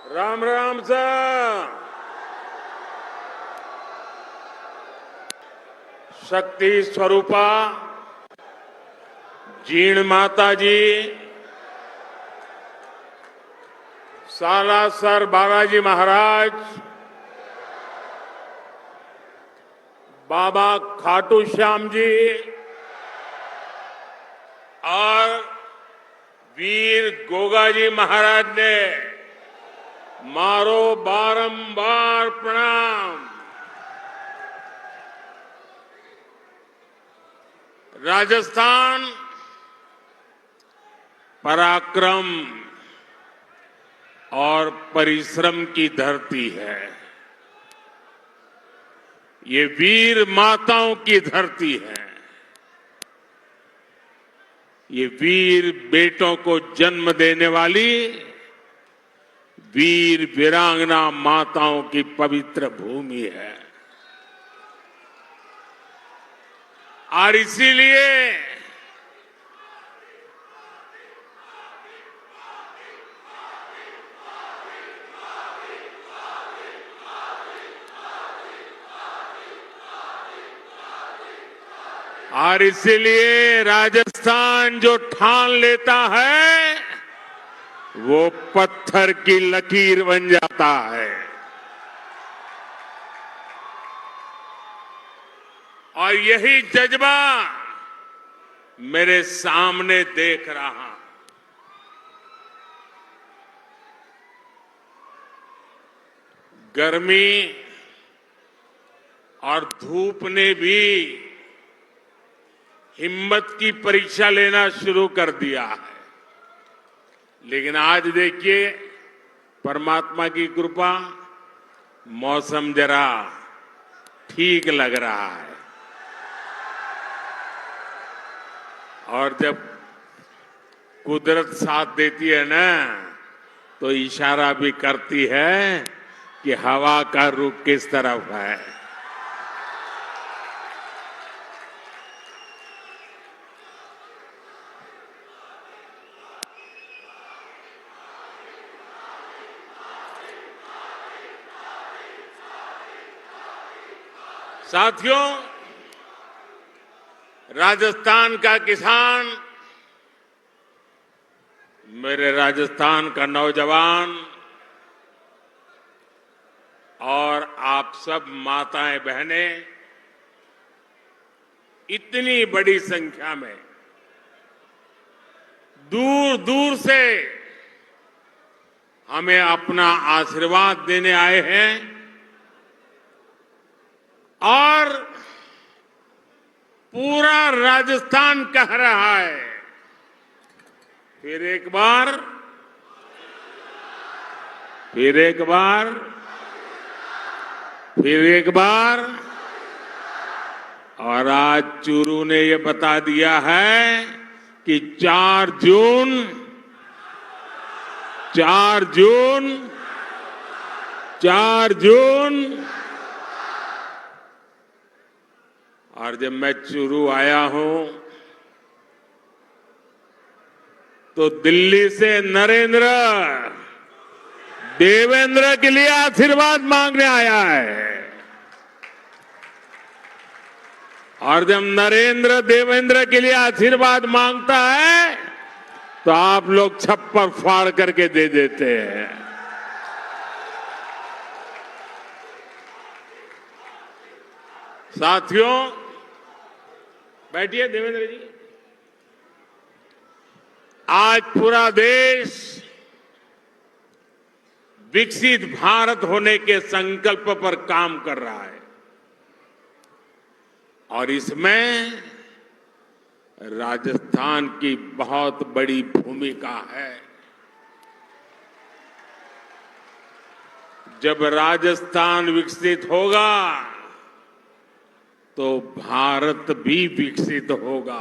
राम राम सा। शक्ति स्वरूपा जीण माता जी, सालासर बालाजी महाराज, बाबा खाटू श्याम जी और वीर गोगाजी महाराज ने मारो बारंबार प्रणाम। राजस्थान पराक्रम और परिश्रम की धरती है। ये वीर माताओं की धरती है। ये वीर बेटों को जन्म देने वाली वीर वीरांगना माताओं की पवित्र भूमि है। और इसीलिए राजस्थान जो ठान लेता है वो पत्थर की लकीर बन जाता है। और यही जज्बा मेरे सामने देख रहा हूं। गर्मी और धूप ने भी हिम्मत की परीक्षा लेना शुरू कर दिया है। लेकिन आज देखिए, परमात्मा की कृपा, मौसम जरा ठीक लग रहा है। और जब कुदरत साथ देती है ना, तो इशारा भी करती है कि हवा का रुख किस तरफ है। साथियों, राजस्थान का किसान, मेरे राजस्थान का नौजवान और आप सब माताएं बहनें इतनी बड़ी संख्या में दूर दूर से हमें अपना आशीर्वाद देने आए हैं। और पूरा राजस्थान कह रहा है, फिर एक बार, फिर एक बार, फिर एक बार। और आज चूरू ने ये बता दिया है कि 4 जून 4 जून 4 जून। और जब मैं चूरू आया हूं तो दिल्ली से नरेंद्र देवेंद्र के लिए आशीर्वाद मांगने आया है। और जब नरेंद्र देवेंद्र के लिए आशीर्वाद मांगता है तो आप लोग छप्पर फाड़ करके दे देते हैं। साथियों, बैठिए देवेंद्र जी। आज पूरा देश विकसित भारत होने के संकल्प पर काम कर रहा है। और इसमें राजस्थान की बहुत बड़ी भूमिका है। जब राजस्थान विकसित होगा तो भारत भी विकसित होगा।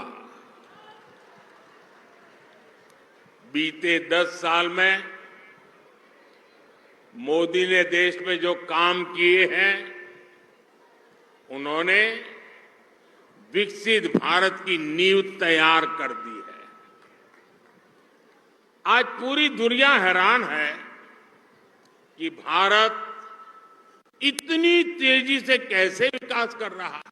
बीते 10 साल में मोदी ने देश में जो काम किए हैं, उन्होंने विकसित भारत की नींव तैयार कर दी है। आज पूरी दुनिया हैरान है कि भारत इतनी तेजी से कैसे विकास कर रहा है।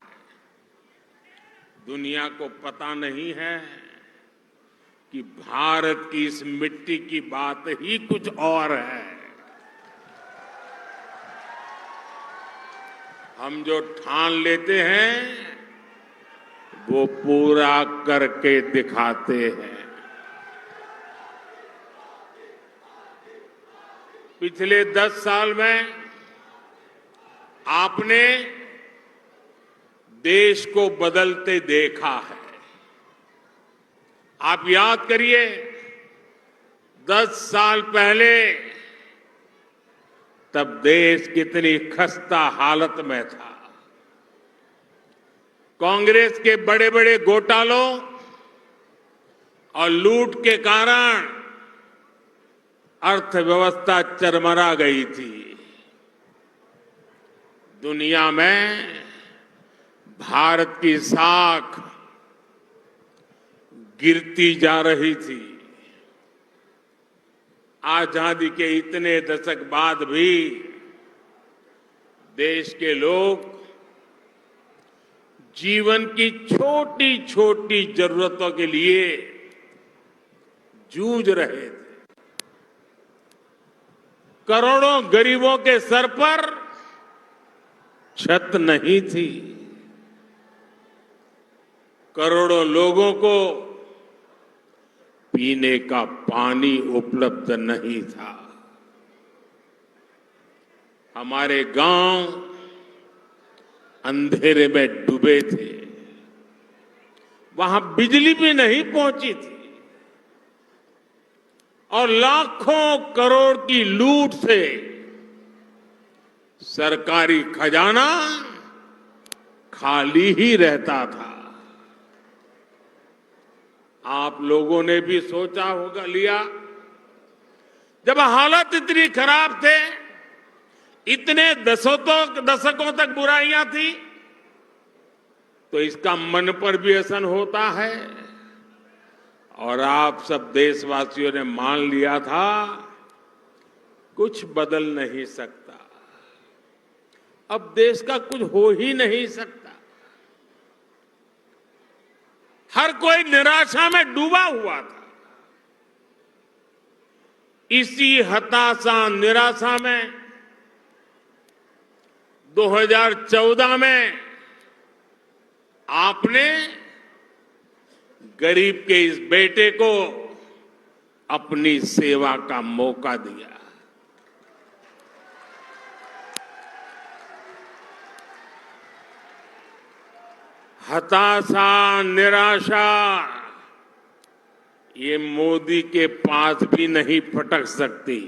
दुनिया को पता नहीं है कि भारत की इस मिट्टी की बात ही कुछ और है। हम जो ठान लेते हैं वो पूरा करके दिखाते हैं। पिछले 10 साल में आपने देश को बदलते देखा है। आप याद करिए, 10 साल पहले तब देश कितनी खस्ता हालत में था। कांग्रेस के बड़े बड़े घोटालों और लूट के कारण अर्थव्यवस्था चरमरा गई थी। दुनिया में भारत की साख गिरती जा रही थी। आजादी के इतने दशक बाद भी देश के लोग जीवन की छोटी छोटी जरूरतों के लिए जूझ रहे थे। करोड़ों गरीबों के सर पर छत नहीं थी। करोड़ों लोगों को पीने का पानी उपलब्ध नहीं था। हमारे गांव अंधेरे में डूबे थे। वहां बिजली भी नहीं पहुंची थी और लाखों करोड़ की लूट से सरकारी खजाना खाली ही रहता था। आप लोगों ने भी सोचा होगा लिया, जब हालत इतनी खराब थे, इतने दशकों तक बुराइयां थी, तो इसका मन पर भी असर होता है। और आप सब देशवासियों ने मान लिया था कुछ बदल नहीं सकता, अब देश का कुछ हो ही नहीं सकता। हर कोई निराशा में डूबा हुआ था। इसी हताशा निराशा में 2014 में आपने गरीब के इस बेटे को अपनी सेवा का मौका दिया। हताशा निराशा ये मोदी के पास भी नहीं फटक सकती।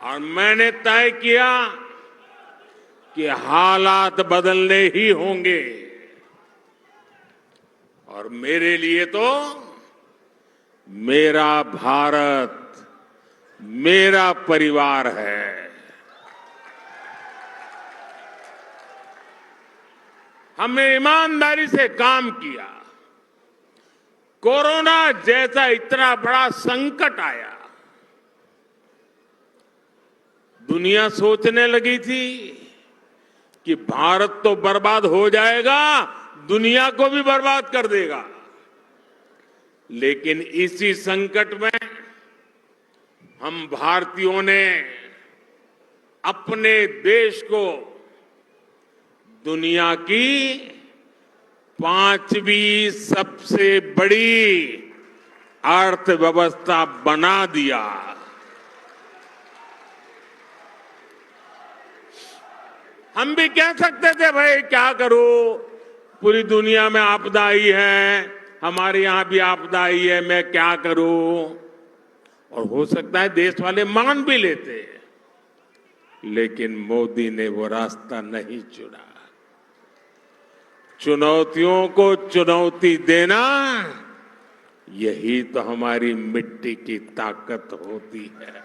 और मैंने तय किया कि हालात बदलने ही होंगे। और मेरे लिए तो मेरा भारत मेरा परिवार है। हमने ईमानदारी से काम किया। कोरोना जैसा इतना बड़ा संकट आया, दुनिया सोचने लगी थी कि भारत तो बर्बाद हो जाएगा, दुनिया को भी बर्बाद कर देगा। लेकिन इसी संकट में हम भारतीयों ने अपने देश को दुनिया की 5वीं सबसे बड़ी अर्थव्यवस्था बना दिया। हम भी कह सकते थे भाई क्या करूं, पूरी दुनिया में आपदा आई है, हमारे यहां भी आपदा आई है, मैं क्या करूं। और हो सकता है देश वाले मान भी लेते, लेकिन मोदी ने वो रास्ता नहीं चुना। चुनौतियों को चुनौती देना, यही तो हमारी मिट्टी की ताकत होती है।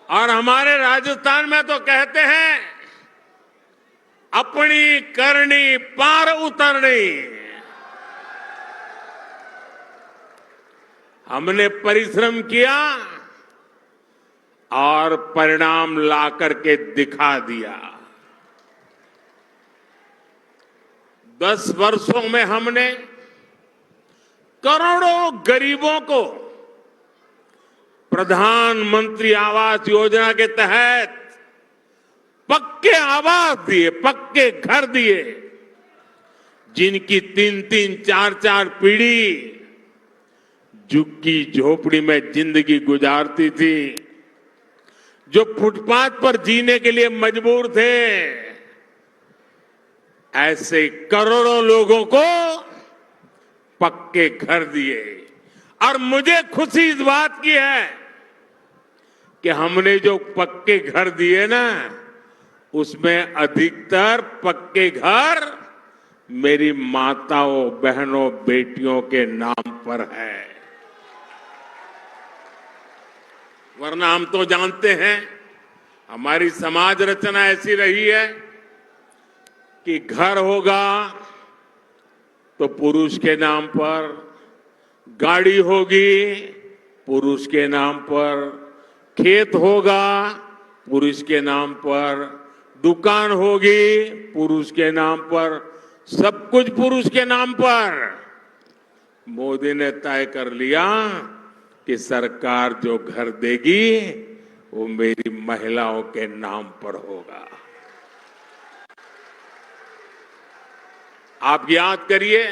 और हमारे राजस्थान में तो कहते हैं, अपनी करनी पार उतरनी। हमने परिश्रम किया और परिणाम ला करके दिखा दिया। 10 वर्षों में हमने करोड़ों गरीबों को प्रधानमंत्री आवास योजना के तहत पक्के आवास दिए, पक्के घर दिए, जिनकी 3-3, 4-4 पीढ़ी झुग्गी झोपड़ी में जिंदगी गुजारती थी, जो फुटपाथ पर जीने के लिए मजबूर थे, ऐसे करोड़ों लोगों को पक्के घर दिए। और मुझे खुशी इस बात की है कि हमने जो पक्के घर दिए ना, उसमें अधिकतर पक्के घर मेरी माताओं, बहनों, बेटियों के नाम पर है। वरना हम तो जानते हैं हमारी समाज रचना ऐसी रही है कि घर होगा तो पुरुष के नाम पर, गाड़ी होगी पुरुष के नाम पर, खेत होगा पुरुष के नाम पर, दुकान होगी पुरुष के नाम पर, सब कुछ पुरुष के नाम पर। मोदी ने तय कर लिया कि सरकार जो घर देगी वो मेरी महिलाओं के नाम पर होगा। आप याद करिए,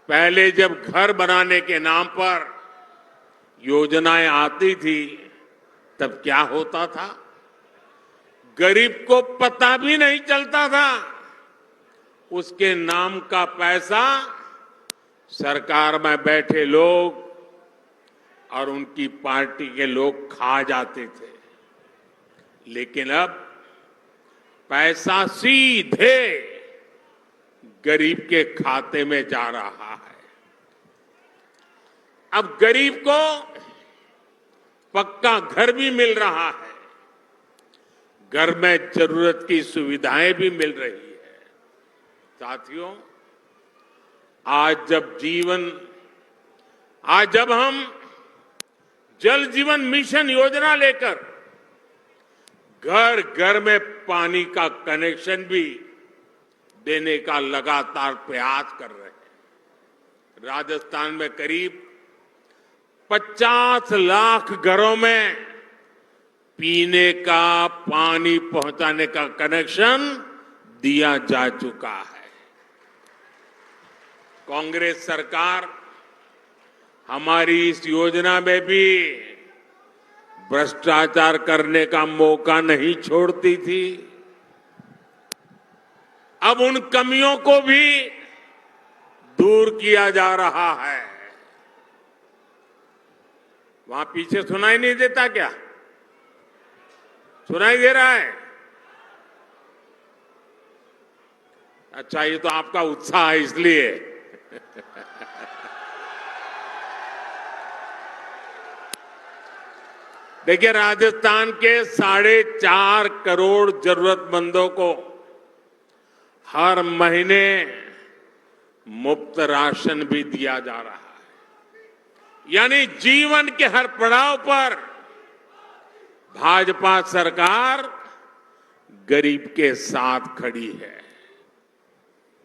पहले जब घर बनाने के नाम पर योजनाएं आती थी तब क्या होता था? गरीब को पता भी नहीं चलता था। उसके नाम का पैसा सरकार में बैठे लोग और उनकी पार्टी के लोग खा जाते थे। लेकिन अब पैसा सीधे गरीब के खाते में जा रहा है। अब गरीब को पक्का घर भी मिल रहा है, घर में जरूरत की सुविधाएं भी मिल रही है। साथियों, आज जब हम जल जीवन मिशन योजना लेकर घर घर में पानी का कनेक्शन भी देने का लगातार प्रयास कर रहे हैं। राजस्थान में करीब 50 लाख घरों में पीने का पानी पहुंचाने का कनेक्शन दिया जा चुका है। कांग्रेस सरकार हमारी इस योजना में भी भ्रष्टाचार करने का मौका नहीं छोड़ती थी। अब उन कमियों को भी दूर किया जा रहा है। वहां पीछे सुनाई नहीं देता क्या? सुनाई दे रहा है? अच्छा, ये तो आपका उत्साह है इसलिए। देखिए, राजस्थान के 4.5 करोड़ जरूरतमंदों को हर महीने मुफ्त राशन भी दिया जा रहा है। यानी जीवन के हर पड़ाव पर भाजपा सरकार गरीब के साथ खड़ी है।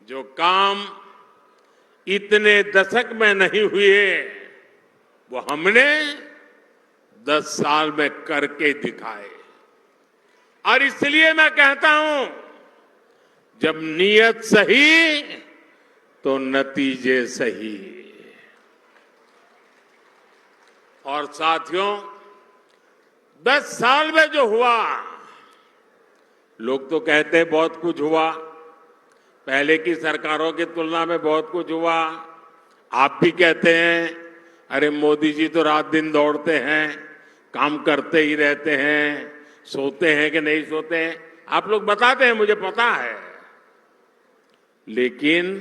जो काम इतने दशक में नहीं हुए वो हमने 10 साल में करके दिखाए। और इसलिए मैं कहता हूं, जब नीयत सही तो नतीजे सही। और साथियों, 10 साल में जो हुआ, लोग तो कहते हैं बहुत कुछ हुआ, पहले की सरकारों की तुलना में बहुत कुछ हुआ। आप भी कहते हैं अरे मोदी जी तो रात दिन दौड़ते हैं, काम करते ही रहते हैं, सोते हैं कि नहीं सोते हैं, आप लोग बताते हैं, मुझे पता है। लेकिन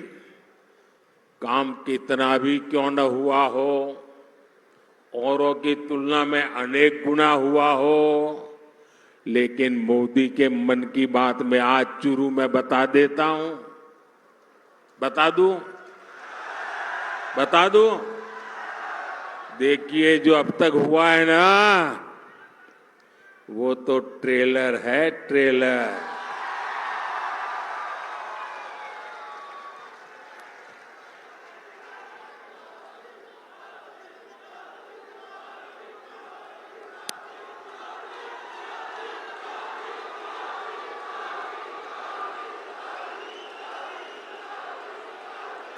काम कितना भी क्यों न हुआ हो, औरों की तुलना में अनेक गुना हुआ हो, लेकिन मोदी के मन की बात में आज चुरू में बता देता हूं। बता दूं? देखिए जो अब तक हुआ है ना, वो तो ट्रेलर है, ट्रेलर।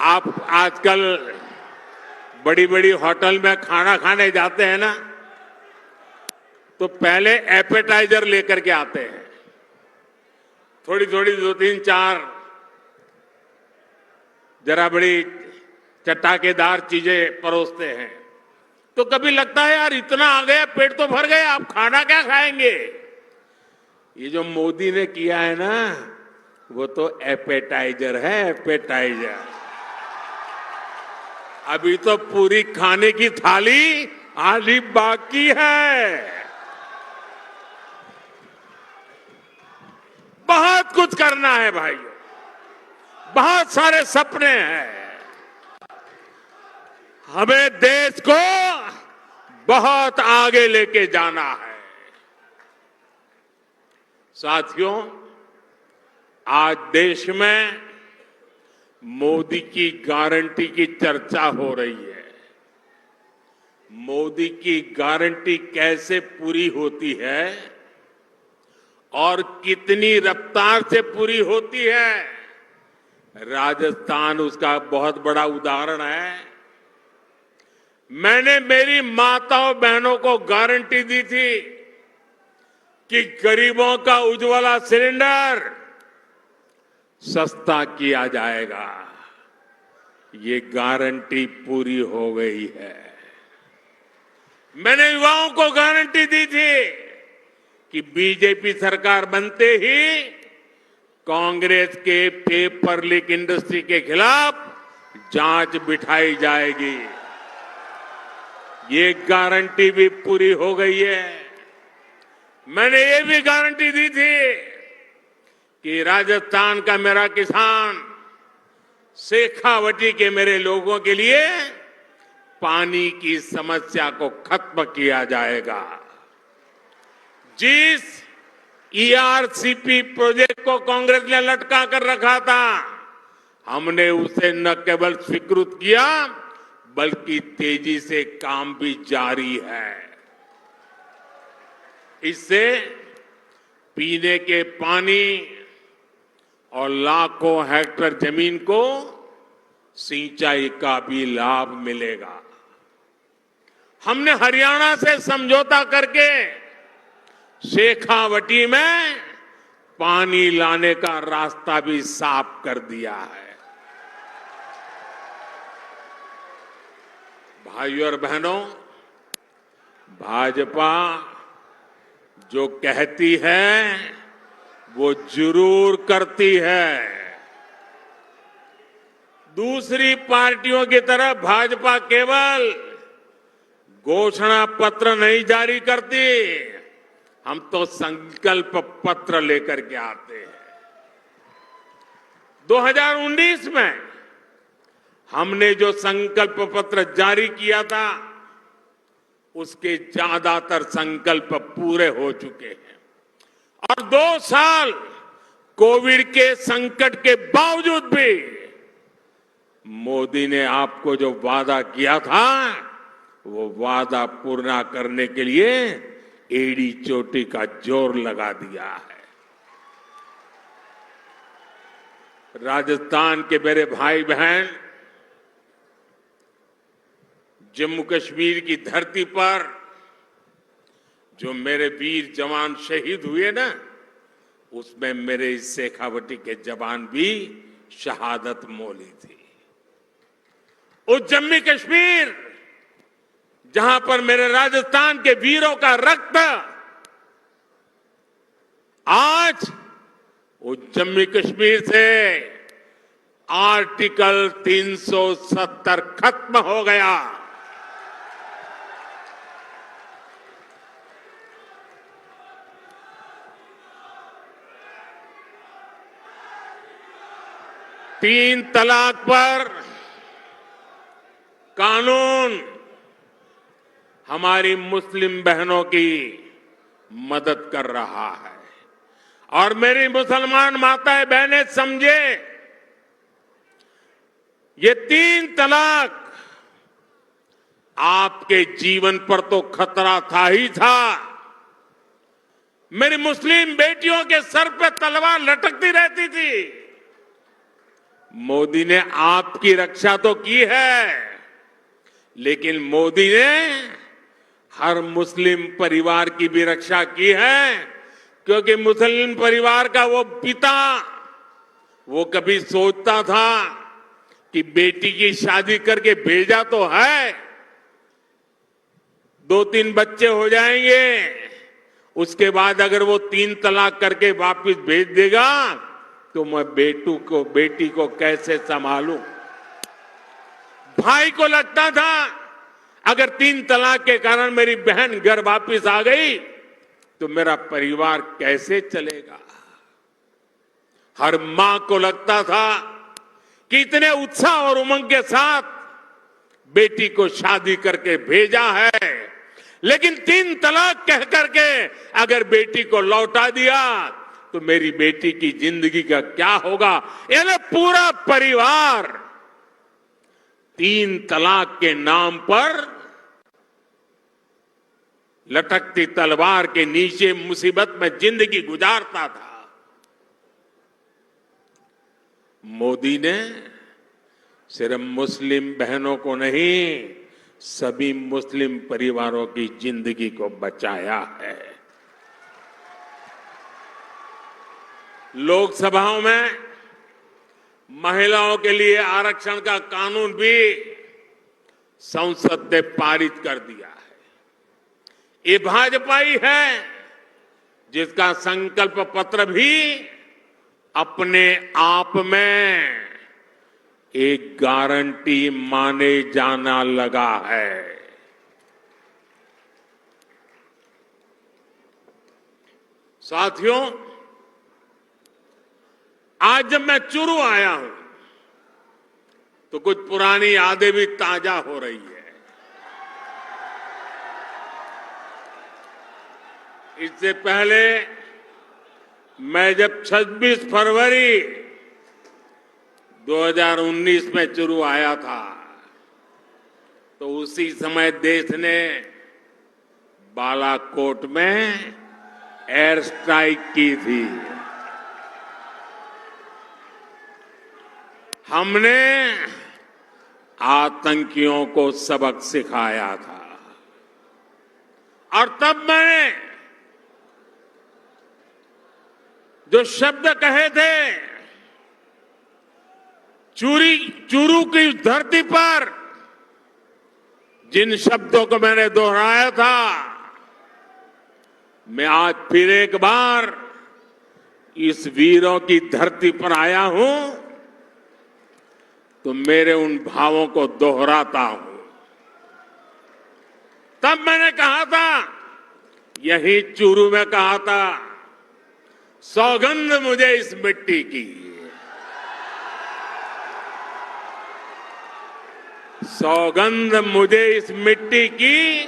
आप आजकल बड़ी बड़ी होटल में खाना खाने जाते हैं ना, तो पहले एपेटाइजर लेकर के आते हैं। थोड़ी थोड़ी 2 3 4 जरा बड़ी चटाकेदार चीजें परोसते हैं। तो कभी लगता है यार इतना आ गया, पेट तो भर गया, आप खाना क्या खाएंगे। ये जो मोदी ने किया है ना, वो तो एपेटाइजर है, एपेटाइजर। अभी तो पूरी खाने की थाली आधी बाकी है। बहुत कुछ करना है भाइयों, बहुत सारे सपने हैं। हमें देश को बहुत आगे लेके जाना है। साथियों, आज देश में मोदी की गारंटी की चर्चा हो रही है। मोदी की गारंटी कैसे पूरी होती है और कितनी रफ्तार से पूरी होती है, राजस्थान उसका बहुत बड़ा उदाहरण है। मैंने मेरी माताओं बहनों को गारंटी दी थी कि गरीबों का उज्ज्वला सिलेंडर सस्ता किया जाएगा। ये गारंटी पूरी हो गई है। मैंने युवाओं को गारंटी दी थी कि बीजेपी सरकार बनते ही कांग्रेस के पेपर लीक इंडस्ट्री के खिलाफ जांच बिठाई जाएगी। ये गारंटी भी पूरी हो गई है। मैंने ये भी गारंटी दी थी कि राजस्थान का मेरा किसान, शेखावटी के मेरे लोगों के लिए पानी की समस्या को खत्म किया जाएगा। जिस ईआरसीपी प्रोजेक्ट को कांग्रेस ने लटका कर रखा था, हमने उसे न केवल स्वीकृत किया बल्कि तेजी से काम भी जारी है। इससे पीने के पानी और लाखों हेक्टेयर जमीन को सिंचाई का भी लाभ मिलेगा। हमने हरियाणा से समझौता करके शेखावटी में पानी लाने का रास्ता भी साफ कर दिया है। भाइयों और बहनों, भाजपा जो कहती है वो जरूर करती है। दूसरी पार्टियों की तरह भाजपा केवल घोषणा पत्र नहीं जारी करती, हम तो संकल्प पत्र लेकर के आते हैं। 2019 में हमने जो संकल्प पत्र जारी किया था, उसके ज्यादातर संकल्प पूरे हो चुके हैं। और 2 साल कोविड के संकट के बावजूद भी मोदी ने आपको जो वादा किया था, वो वादा पूरा करने के लिए एड़ी चोटी का जोर लगा दिया है। राजस्थान के मेरे भाई बहन, जम्मू कश्मीर की धरती पर जो मेरे वीर जवान शहीद हुए ना, उसमें मेरे इस शेखावटी के जवान भी शहादत मोली थी। उस जम्मू कश्मीर जहां पर मेरे राजस्थान के वीरों का रक्त आज उस जम्मू कश्मीर से आर्टिकल 370 खत्म हो गया। तीन तलाक पर कानून हमारी मुस्लिम बहनों की मदद कर रहा है। और मेरी मुसलमान माताएं बहनें समझे, ये 3 तलाक आपके जीवन पर तो खतरा था ही था, मेरी मुस्लिम बेटियों के सर पे तलवार लटकती रहती थी। मोदी ने आपकी रक्षा तो की है, लेकिन मोदी ने हर मुस्लिम परिवार की भी रक्षा की है, क्योंकि मुस्लिम परिवार का वो पिता, वो कभी सोचता था कि बेटी की शादी करके भेजा तो है, 2-3 बच्चे हो जाएंगे, उसके बाद अगर वो 3 तलाक करके वापस भेज देगा तो मैं बेटी को कैसे संभालूं। भाई को लगता था अगर 3 तलाक के कारण मेरी बहन घर वापस आ गई तो मेरा परिवार कैसे चलेगा। हर मां को लगता था कि इतने उत्साह और उमंग के साथ बेटी को शादी करके भेजा है, लेकिन 3 तलाक कह करके अगर बेटी को लौटा दिया तो मेरी बेटी की जिंदगी का क्या होगा। यानी पूरा परिवार 3 तलाक के नाम पर लटकती तलवार के नीचे मुसीबत में जिंदगी गुजारता था। मोदी ने सिर्फ मुस्लिम बहनों को नहीं, सभी मुस्लिम परिवारों की जिंदगी को बचाया है। लोकसभाओं में महिलाओं के लिए आरक्षण का कानून भी संसद ने पारित कर दिया है। ये भाजपा ही है जिसका संकल्प पत्र भी अपने आप में एक गारंटी माने जाना लगा है। साथियों, आज जब मैं चुरू आया हूं तो कुछ पुरानी यादें भी ताजा हो रही है। इससे पहले मैं जब 26 फरवरी 2019 में चुरू आया था तो उसी समय देश ने बालाकोट में एयर स्ट्राइक की थी। हमने आतंकियों को सबक सिखाया था और तब मैंने जो शब्द कहे थे, चूरू की धरती पर जिन शब्दों को मैंने दोहराया था, मैं आज फिर एक बार इस वीरों की धरती पर आया हूं तो मेरे उन भावों को दोहराता हूं। तब मैंने कहा था, यही चूरू में कहा था, सौगंध मुझे इस मिट्टी की, सौगंध मुझे इस मिट्टी की,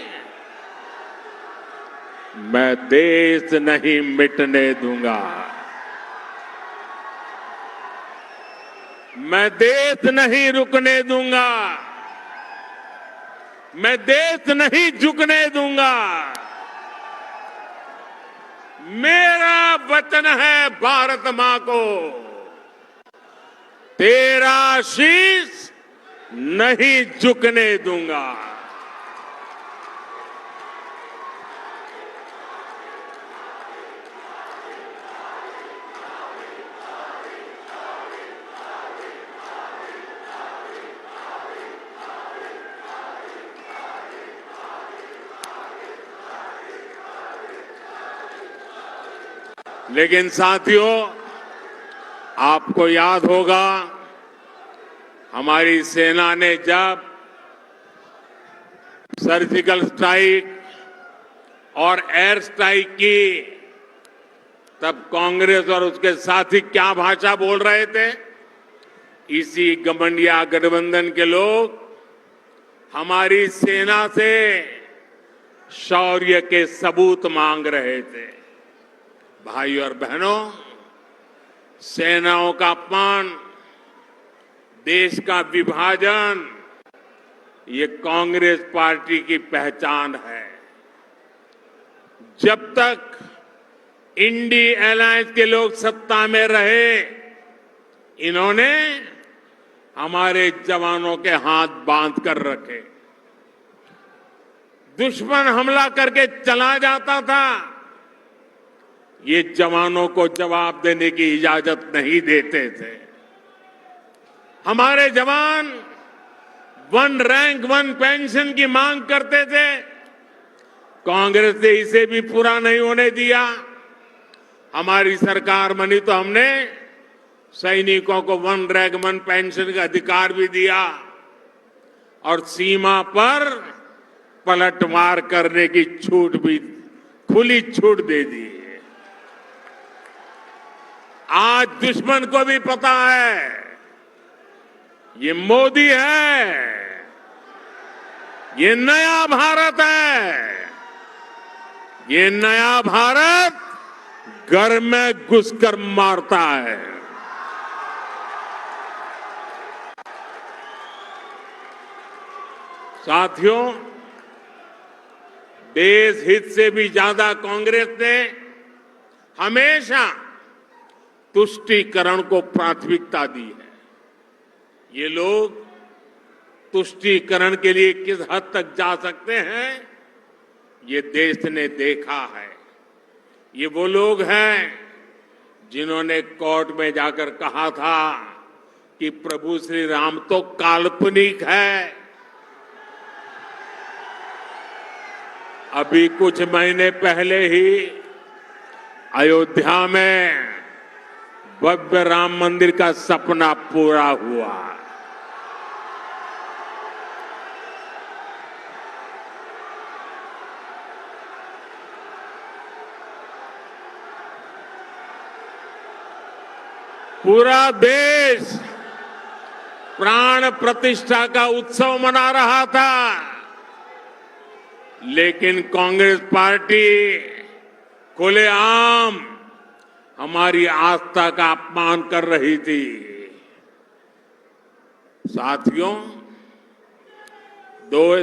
मैं देश नहीं मिटने दूंगा, मैं देश नहीं रुकने दूंगा, मैं देश नहीं झुकने दूंगा। मेरा वचन है भारत मां को, तेरा शीश नहीं झुकने दूंगा। लेकिन साथियों, आपको याद होगा हमारी सेना ने जब सर्जिकल स्ट्राइक और एयर स्ट्राइक की, तब कांग्रेस और उसके साथी क्या भाषा बोल रहे थे। इसी घमंडिया गठबंधन के लोग हमारी सेना से शौर्य के सबूत मांग रहे थे। भाइयों और बहनों, सेनाओं का अपमान, देश का विभाजन, ये कांग्रेस पार्टी की पहचान है। जब तक इंडी अलायंस के लोग सत्ता में रहे, इन्होंने हमारे जवानों के हाथ बांध कर रखे। दुश्मन हमला करके चला जाता था, ये जवानों को जवाब देने की इजाजत नहीं देते थे। हमारे जवान 1 रैंक 1 पेंशन की मांग करते थे, कांग्रेस ने इसे भी पूरा नहीं होने दिया। हमारी सरकार बनी तो हमने सैनिकों को 1 रैंक 1 पेंशन का अधिकार भी दिया और सीमा पर पलटवार करने की छूट भी, खुली छूट दे दी। आज दुश्मन को भी पता है, ये मोदी है, ये नया भारत है। ये नया भारत घर में घुसकर मारता है। साथियों, देश हित से भी ज्यादा कांग्रेस ने हमेशा तुष्टीकरण को प्राथमिकता दी है। ये लोग तुष्टीकरण के लिए किस हद तक जा सकते हैं, ये देश ने देखा है। ये वो लोग हैं जिन्होंने कोर्ट में जाकर कहा था कि प्रभु श्री राम तो काल्पनिक है। अभी कुछ महीने पहले ही अयोध्या में भव्य राम मंदिर का सपना पूरा हुआ। पूरा देश प्राण प्रतिष्ठा का उत्सव मना रहा था, लेकिन कांग्रेस पार्टी खुलेआम हमारी आस्था का अपमान कर रही थी। साथियों,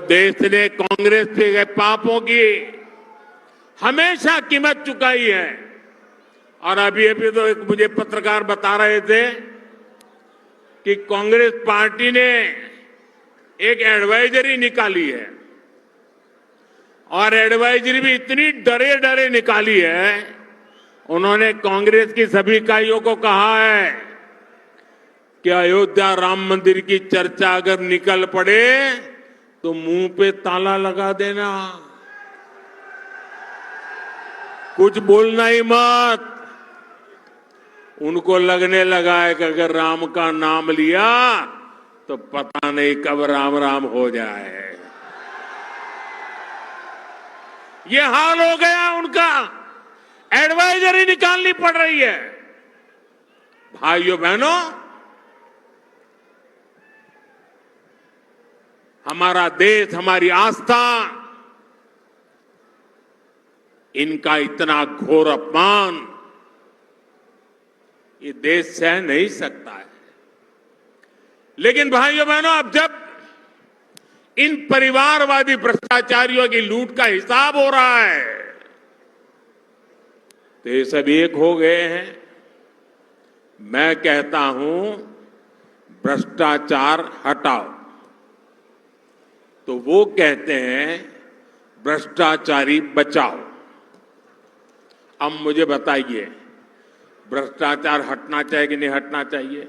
देश ने कांग्रेस के पापों की हमेशा कीमत चुकाई है। और अभी तो एक मुझे पत्रकार बता रहे थे कि कांग्रेस पार्टी ने एक एडवाइजरी निकाली है और एडवाइजरी भी इतनी डरे डरे निकाली है। उन्होंने कांग्रेस की सभी इकाइयों को कहा है कि अयोध्या राम मंदिर की चर्चा अगर निकल पड़े तो मुंह पे ताला लगा देना, कुछ बोलना ही मत। उनको लगने लगा है कि अगर राम का नाम लिया तो पता नहीं कब राम राम हो जाए। ये हाल हो गया उनका, एडवाइजरी निकालनी पड़ रही है। भाइयों बहनों, हमारा देश, हमारी आस्था, इनका इतना घोर अपमान ये देश सह नहीं सकता है। लेकिन भाइयों बहनों, अब जब इन परिवारवादी भ्रष्टाचारियों की लूट का हिसाब हो रहा है तो ये सब एक हो गए हैं। मैं कहता हूं, भ्रष्टाचार हटाओ, तो वो कहते हैं भ्रष्टाचारी बचाओ। अब मुझे बताइए, भ्रष्टाचार हटना चाहिए कि नहीं हटना चाहिए?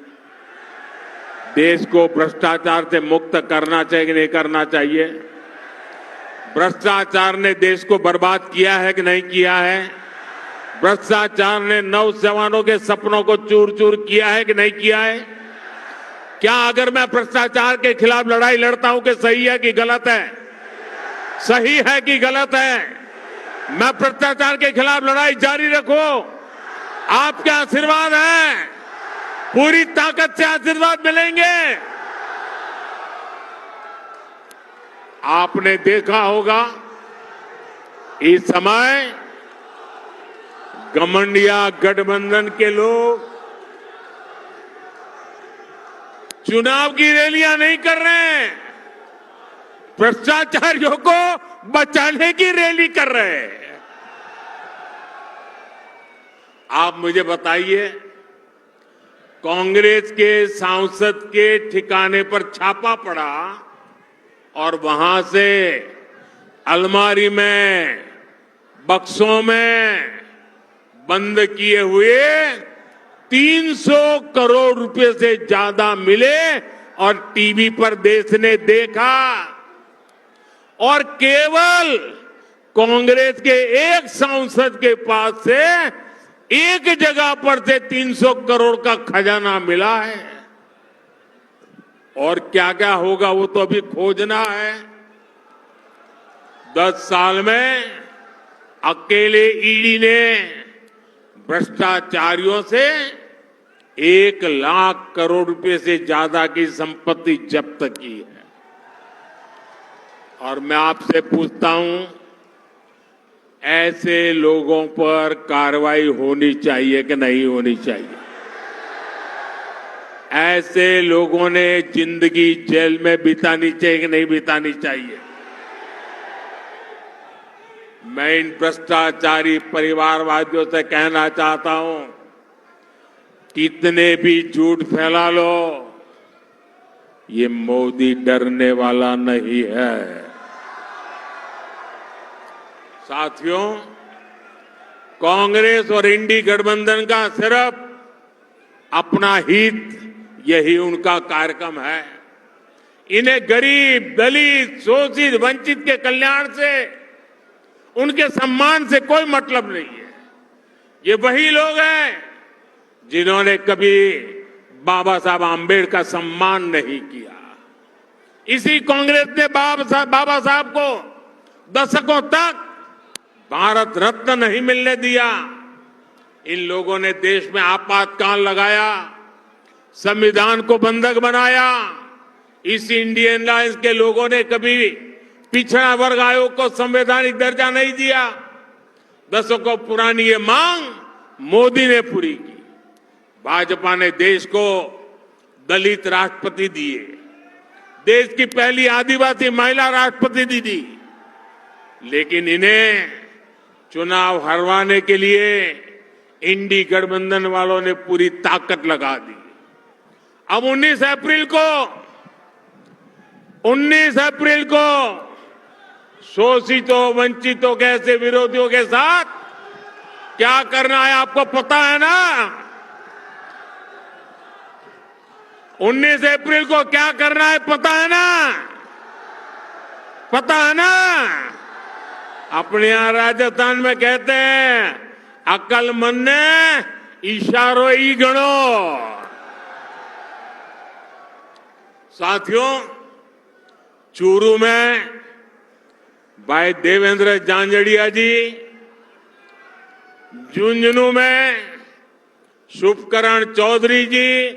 देश को भ्रष्टाचार से मुक्त करना चाहिए कि नहीं करना चाहिए? भ्रष्टाचार ने देश को बर्बाद किया है कि नहीं किया है? भ्रष्टाचार ने नौजवानों के सपनों को चूर चूर किया है कि नहीं किया है? क्या अगर मैं भ्रष्टाचार के खिलाफ लड़ाई लड़ता हूं कि सही है कि गलत है? सही है कि गलत है? मैं भ्रष्टाचार के खिलाफ लड़ाई जारी रखूं, आपके आशीर्वाद है, पूरी ताकत से आशीर्वाद मिलेंगे। आपने देखा होगा इस समय घमंडिया गठबंधन के लोग चुनाव की रैलियां नहीं कर रहे हैं, भ्रष्टाचारियों को बचाने की रैली कर रहे हैं। आप मुझे बताइए, कांग्रेस के सांसद के ठिकाने पर छापा पड़ा और वहां से अलमारी में, बक्सों में बंद किए हुए 300 करोड़ रुपए से ज्यादा मिले और टीवी पर देश ने देखा और केवल कांग्रेस के एक सांसद के पास से एक जगह पर से 300 करोड़ का खजाना मिला है। और क्या क्या होगा वो तो अभी खोजना है। 10 साल में अकेले ईडी ने भ्रष्टाचारियों से 1 लाख करोड़ रुपए से ज्यादा की संपत्ति जब्त की है। और मैं आपसे पूछता हूं, ऐसे लोगों पर कार्रवाई होनी चाहिए कि नहीं होनी चाहिए? ऐसे लोगों ने जिंदगी जेल में बितानी चाहिए कि नहीं बितानी चाहिए? मैं इन भ्रष्टाचारी परिवारवादियों से कहना चाहता हूं, कितने भी झूठ फैला लो, ये मोदी डरने वाला नहीं है। साथियों, कांग्रेस और इंडी गठबंधन का सिर्फ अपना हित, यही उनका कार्यक्रम है। इन्हें गरीब, दलित, शोषित, वंचित के कल्याण से, उनके सम्मान से कोई मतलब नहीं है। ये वही लोग हैं जिन्होंने कभी बाबा साहब आम्बेडकर का सम्मान नहीं किया। इसी कांग्रेस ने बाबा साहब को दशकों तक भारत रत्न नहीं मिलने दिया। इन लोगों ने देश में आपातकाल लगाया, संविधान को बंधक बनाया। इस इंडियन अलायंस के लोगों ने कभी पिछड़ा वर्ग आयोग को संवैधानिक दर्जा नहीं दिया। दशकों पुरानी ये मांग मोदी ने पूरी की। भाजपा ने देश को दलित राष्ट्रपति दिए, देश की पहली आदिवासी महिला राष्ट्रपति दी। लेकिन इन्हें चुनाव हरवाने के लिए इंडी गठबंधन वालों ने पूरी ताकत लगा दी। अब 19 अप्रैल को शोषितों, वंचितों के ऐसे विरोधियों के साथ क्या करना है आपको पता है ना? 19 अप्रैल को क्या करना है पता है ना? पता है ना? अपने यहां राजस्थान में कहते हैं, अकलमंद ने इशारो ही गणो। साथियों, चूरू में भाई देवेंद्र झांझड़िया जी, झुंझुनू में शुभकरण चौधरी जी,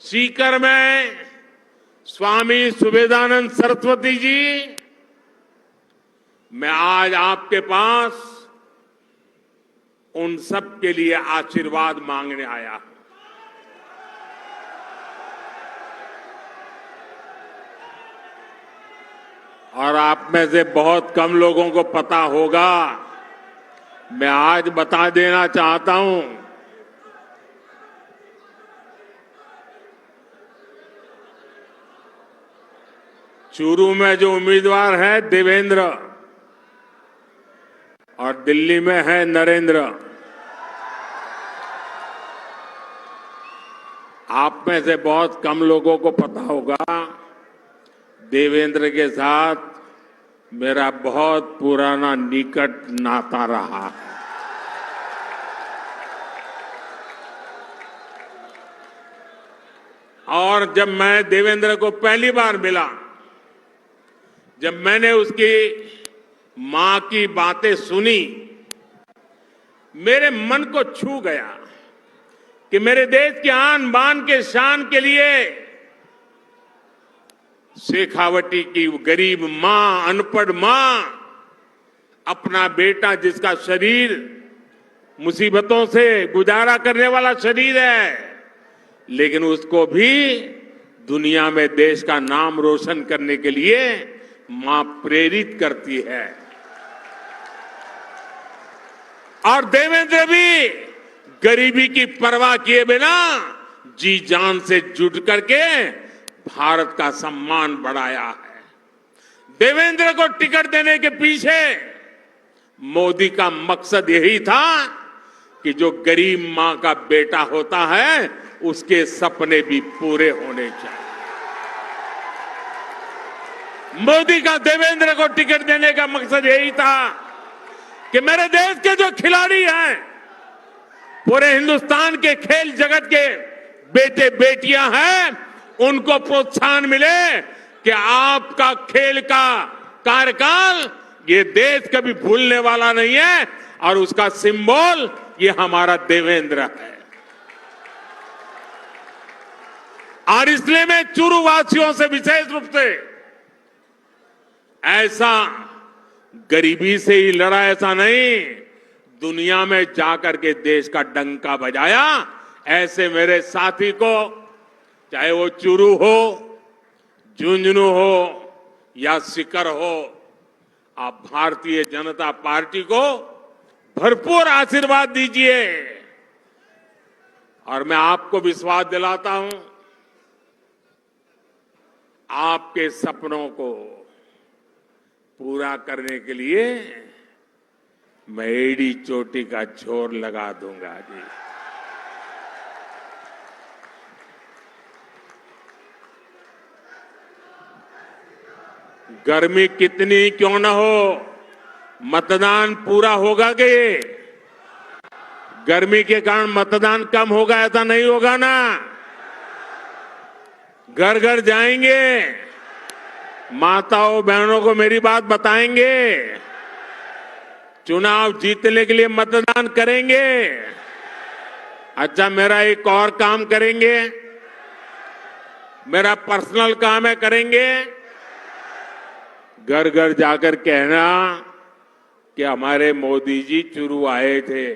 सीकर में स्वामी सुबेदानंद सरस्वती जी, मैं आज आपके पास उन सब के लिए आशीर्वाद मांगने आया हूं। और आप में से बहुत कम लोगों को पता होगा, मैं आज बता देना चाहता हूं, चूरू में जो उम्मीदवार है देवेंद्र और दिल्ली में है नरेंद्र। आप में से बहुत कम लोगों को पता होगा, देवेंद्र के साथ मेरा बहुत पुराना निकट नाता रहा है। और जब मैं देवेंद्र को पहली बार मिला, जब मैंने उसकी मां की बातें सुनी, मेरे मन को छू गया कि मेरे देश के आन बान के शान के लिए शेखावटी की गरीब मां, अनपढ़ मां, अपना बेटा जिसका शरीर मुसीबतों से गुजारा करने वाला शरीर है, लेकिन उसको भी दुनिया में देश का नाम रोशन करने के लिए मां प्रेरित करती है। और देवेंद्र भी गरीबी की परवाह किए बिना जी जान से जुट करके भारत का सम्मान बढ़ाया है। देवेंद्र को टिकट देने के पीछे मोदी का मकसद यही था कि जो गरीब मां का बेटा होता है उसके सपने भी पूरे होने चाहिए। मोदी का देवेंद्र को टिकट देने का मकसद यही था कि मेरे देश के जो खिलाड़ी हैं, पूरे हिंदुस्तान के खेल जगत के बेटे बेटियां हैं, उनको प्रोत्साहन मिले कि आपका खेल का कार्यकाल ये देश कभी भूलने वाला नहीं है और उसका सिंबल ये हमारा देवेंद्र है। और इसलिए मैं चुरू वासियों से विशेष रूप से ऐसा गरीबी से ही लड़ा, ऐसा नहीं, दुनिया में जाकर के देश का डंका बजाया। ऐसे मेरे साथी को, चाहे वो चुरू हो, झुंझुनू हो या सीकर हो, आप भारतीय जनता पार्टी को भरपूर आशीर्वाद दीजिए। और मैं आपको विश्वास दिलाता हूं, आपके सपनों को पूरा करने के लिए मैं एड़ी चोटी का जोर लगा दूंगा जी। गर्मी कितनी क्यों न हो, मतदान पूरा होगा कि गर्मी के कारण मतदान कम होगा? ऐसा नहीं होगा ना। घर घर जाएंगे, माताओं बहनों को मेरी बात बताएंगे, चुनाव जीतने के लिए मतदान करेंगे। अच्छा, मेरा एक और काम करेंगे, मेरा पर्सनल काम है, करेंगे। घर घर जाकर कहना कि हमारे मोदी जी चुरू आए थे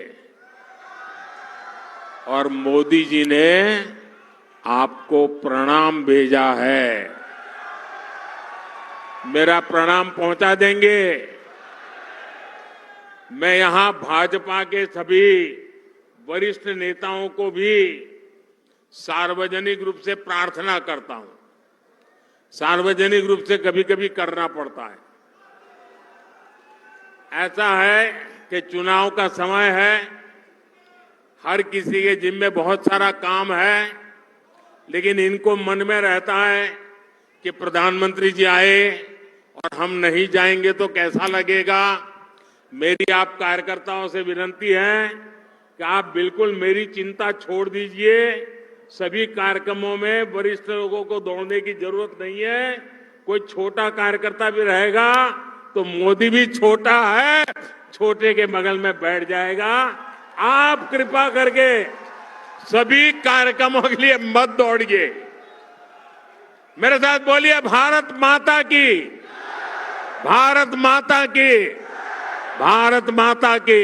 और मोदी जी ने आपको प्रणाम भेजा है। मेरा प्रणाम पहुंचा देंगे। मैं यहां भाजपा के सभी वरिष्ठ नेताओं को भी सार्वजनिक रूप से प्रार्थना करता हूं। सार्वजनिक रूप से कभी कभी करना पड़ता है। ऐसा है कि चुनाव का समय है, हर किसी के जिम्मे बहुत सारा काम है, लेकिन इनको मन में रहता है कि प्रधानमंत्री जी आए और हम नहीं जाएंगे तो कैसा लगेगा। मेरी आप कार्यकर्ताओं से विनती है कि आप बिल्कुल मेरी चिंता छोड़ दीजिए। सभी कार्यक्रमों में वरिष्ठ लोगों को दौड़ने की जरूरत नहीं है। कोई छोटा कार्यकर्ता भी रहेगा तो मोदी भी छोटा है, छोटे के बगल में बैठ जाएगा। आप कृपा करके सभी कार्यक्रमों के लिए मत दौड़िए। मेरे साथ बोलिए, भारत माता की, भारत माता की, भारत माता की।